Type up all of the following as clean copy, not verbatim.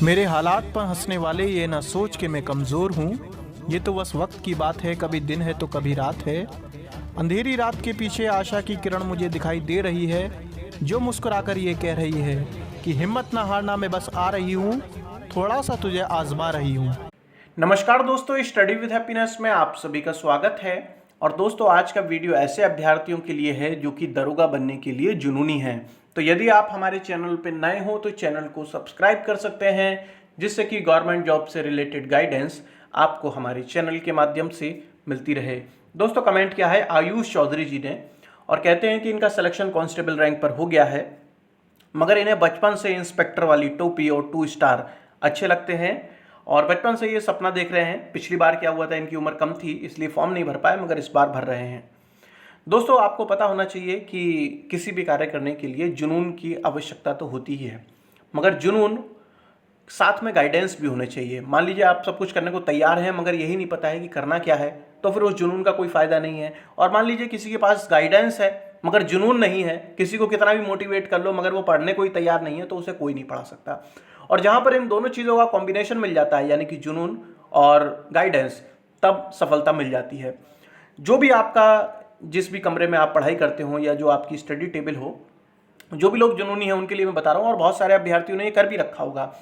मेरे हालात पर हंसने वाले ये ना सोच के मैं कमज़ोर हूँ। ये तो बस वक्त की बात है, कभी दिन है तो कभी रात है। अंधेरी रात के पीछे आशा की किरण मुझे दिखाई दे रही है, जो मुस्कुराकर ये कह रही है कि हिम्मत ना हारना, मैं बस आ रही हूँ, थोड़ा सा तुझे आजमा रही हूँ। नमस्कार दोस्तों, स्टडी विद हैप्पीनेस में आप सभी का स्वागत है। और दोस्तों, आज का वीडियो ऐसे अभ्यर्थियों के लिए है जो कि दरोगा बनने के लिए जुनूनी हैं। तो यदि आप हमारे चैनल पर नए हो तो चैनल को सब्सक्राइब कर सकते हैं, जिससे कि गवर्नमेंट जॉब से रिलेटेड गाइडेंस आपको हमारे चैनल के माध्यम से मिलती रहे। दोस्तों, कमेंट किया है आयुष चौधरी जी ने और कहते हैं कि इनका सिलेक्शन कांस्टेबल रैंक पर हो गया है, मगर इन्हें बचपन से इंस्पेक्टर वाली टोपी और 2 स्टार अच्छे लगते हैं और बचपन से ये सपना देख रहे हैं। पिछली बार क्या हुआ था, इनकी उम्र कम थी इसलिए फॉर्म नहीं भर पाए, मगर इस बार भर रहे हैं। दोस्तों, आपको पता होना चाहिए कि किसी भी कार्य करने के लिए जुनून की आवश्यकता तो होती ही है, मगर जुनून साथ में गाइडेंस भी होने चाहिए। मान लीजिए आप सब कुछ करने को तैयार हैं, मगर यही नहीं पता है कि करना क्या है, तो फिर उस जुनून का कोई फायदा नहीं है। और मान लीजिए किसी के पास गाइडेंस है मगर जुनून नहीं है, किसी को कितना भी मोटिवेट कर लो मगर वो पढ़ने को ही तैयार नहीं है, तो उसे कोई नहीं पढ़ा सकता। और जहां पर इन दोनों चीज़ों का कॉम्बिनेशन मिल जाता है, यानी कि जुनून और गाइडेंस, तब सफलता मिल जाती है। जो भी आपका, जिस भी कमरे में आप पढ़ाई करते हो या जो आपकी स्टडी टेबल हो, जो भी लोग जुनूनी हैं उनके लिए मैं बता रहा हूँ, और बहुत सारे अभ्यर्थियों ने ये कर भी रखा होगा।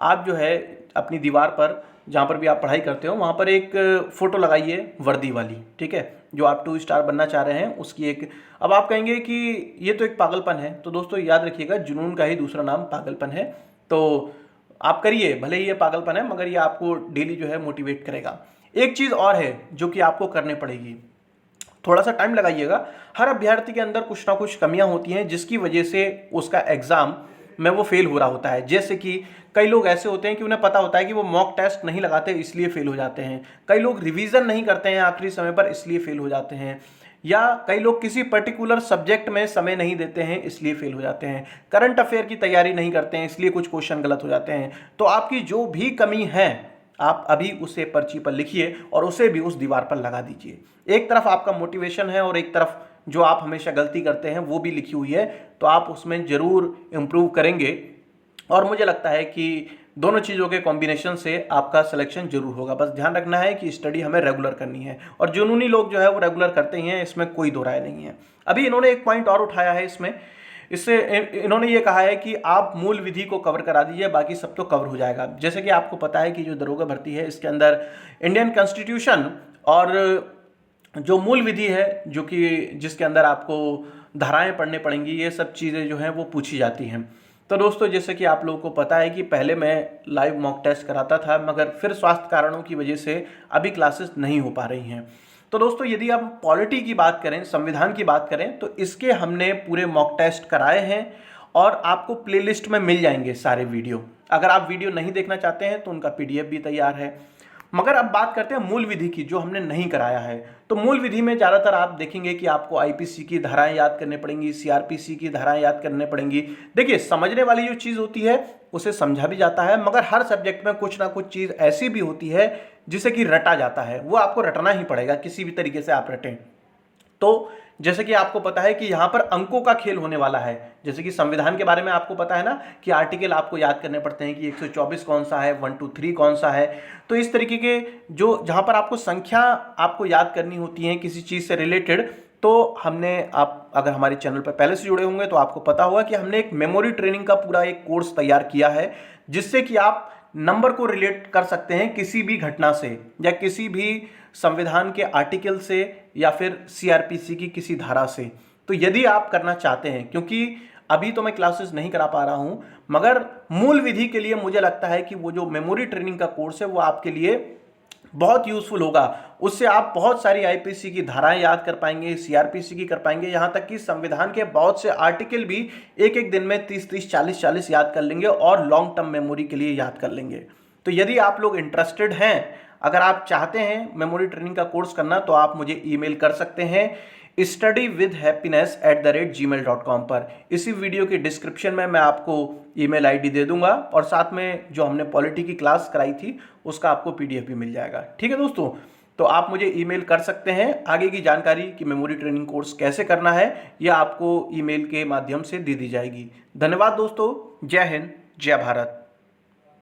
आप जो है अपनी दीवार पर, जहाँ पर भी आप पढ़ाई करते हो, वहाँ पर एक फ़ोटो लगाइए वर्दी वाली, ठीक है, जो आप 2 स्टार बनना चाह रहे हैं उसकी एक। अब आप कहेंगे कि ये तो एक पागलपन है, तो दोस्तों याद रखिएगा, जुनून का ही दूसरा नाम पागलपन है। तो आप करिए, भले ही ये पागलपन है मगर ये आपको डेली जो है मोटिवेट करेगा। एक चीज़ और है जो कि आपको करनी पड़ेगी, थोड़ा सा टाइम लगाइएगा। हर अभ्यर्थी के अंदर कुछ ना कुछ कमियां होती हैं जिसकी वजह से उसका एग्ज़ाम में वो फेल हो रहा होता है। जैसे कि कई लोग ऐसे होते हैं कि उन्हें पता होता है कि वो मॉक टेस्ट नहीं लगाते इसलिए फेल हो जाते हैं। कई लोग रिवीजन नहीं करते हैं आखिरी समय पर इसलिए फेल हो जाते हैं। या कई लोग किसी पर्टिकुलर सब्जेक्ट में समय नहीं देते हैं इसलिए फेल हो जाते हैं। करंट अफेयर की तैयारी नहीं करते हैं इसलिए कुछ क्वेश्चन गलत हो जाते हैं। तो आपकी जो भी कमी है आप अभी उसे पर्ची पर लिखिए और उसे भी उस दीवार पर लगा दीजिए। एक तरफ आपका मोटिवेशन है और एक तरफ जो आप हमेशा गलती करते हैं वो भी लिखी हुई है, तो आप उसमें ज़रूर इम्प्रूव करेंगे। और मुझे लगता है कि दोनों चीज़ों के कॉम्बिनेशन से आपका सिलेक्शन जरूर होगा। बस ध्यान रखना है कि स्टडी हमें रेगुलर करनी है, और जुनूनी लोग जो है वो रेगुलर करते ही हैं, इसमें कोई दो राय नहीं है। अभी इन्होंने एक पॉइंट और उठाया है इससे इन्होंने ये कहा है कि आप मूल विधि को कवर करा दीजिए, बाकी सब तो कवर हो जाएगा। जैसे कि आपको पता है कि जो दरोगा भर्ती है इसके अंदर इंडियन कॉन्स्टिट्यूशन और जो मूल विधि है, जो कि जिसके अंदर आपको धाराएं पढ़ने पड़ेंगी, ये सब चीज़ें जो हैं वो पूछी जाती हैं। तो दोस्तों, जैसे कि आप लोगों को पता है कि पहले मैं लाइव मॉक टेस्ट कराता था, मगर फिर स्वास्थ्य कारणों की वजह से अभी क्लासेस नहीं हो पा रही हैं। तो दोस्तों, यदि आप पॉलिटी की बात करें, संविधान की बात करें, तो इसके हमने पूरे मॉक टेस्ट कराए हैं और आपको प्लेलिस्ट में मिल जाएंगे सारे वीडियो। अगर आप वीडियो नहीं देखना चाहते हैं तो उनका पीडीएफ भी तैयार है। मगर अब बात करते हैं मूल विधि की, जो हमने नहीं कराया है। तो मूल विधि में ज़्यादातर आप देखेंगे कि आपको आईपीसी की धाराएं याद करने पड़ेंगी, सीआरपीसी की धाराएं याद करने पड़ेंगी। देखिए, समझने वाली जो चीज़ होती है उसे समझा भी जाता है, मगर हर सब्जेक्ट में कुछ ना कुछ चीज़ ऐसी भी होती है जिसे कि रटा जाता है, वो आपको रटना ही पड़ेगा, किसी भी तरीके से आप रटें। तो जैसे कि आपको पता है कि यहाँ पर अंकों का खेल होने वाला है। जैसे कि संविधान के बारे में आपको पता है ना कि आर्टिकल आपको याद करने पड़ते हैं कि 124 कौन सा है, 1 2 3 कौन सा है। तो इस तरीके के जो जहाँ पर आपको संख्या आपको याद करनी होती है किसी चीज़ से रिलेटेड, तो हमने, आप अगर हमारे चैनल पर पहले से जुड़े होंगे तो आपको पता होगा कि हमने एक मेमोरी ट्रेनिंग का पूरा एक कोर्स तैयार किया है, जिससे कि आप नंबर को रिलेट कर सकते हैं किसी भी घटना से या किसी भी संविधान के आर्टिकल से या फिर सीआरपीसी की किसी धारा से। तो यदि आप करना चाहते हैं, क्योंकि अभी तो मैं क्लासेस नहीं करा पा रहा हूं, मगर मूल विधि के लिए मुझे लगता है कि वो जो मेमोरी ट्रेनिंग का कोर्स है वो आपके लिए बहुत यूजफुल होगा। उससे आप बहुत सारी आईपीसी की धाराएं याद कर पाएंगे, सीआरपीसी की कर पाएंगे, यहाँ तक कि संविधान के बहुत से आर्टिकल भी एक एक दिन में 30-30, 40-40 याद कर लेंगे और लॉन्ग टर्म मेमोरी के लिए याद कर लेंगे। तो यदि आप लोग इंटरेस्टेड हैं, अगर आप चाहते हैं मेमोरी ट्रेनिंग का कोर्स करना, तो आप मुझे ईमेल कर सकते हैं studywithhappiness@gmail.com पर। इसी वीडियो के डिस्क्रिप्शन में मैं आपको ईमेल आईडी दे दूंगा और साथ में जो हमने पॉलिटी की क्लास कराई थी उसका आपको पीडीएफ भी मिल जाएगा। ठीक है दोस्तों, तो आप मुझे ईमेल कर सकते हैं। आगे की जानकारी कि मेमोरी ट्रेनिंग कोर्स कैसे करना है यह आपको ईमेल के माध्यम से दे दी जाएगी। धन्यवाद दोस्तों, जय हिंद, जय भारत।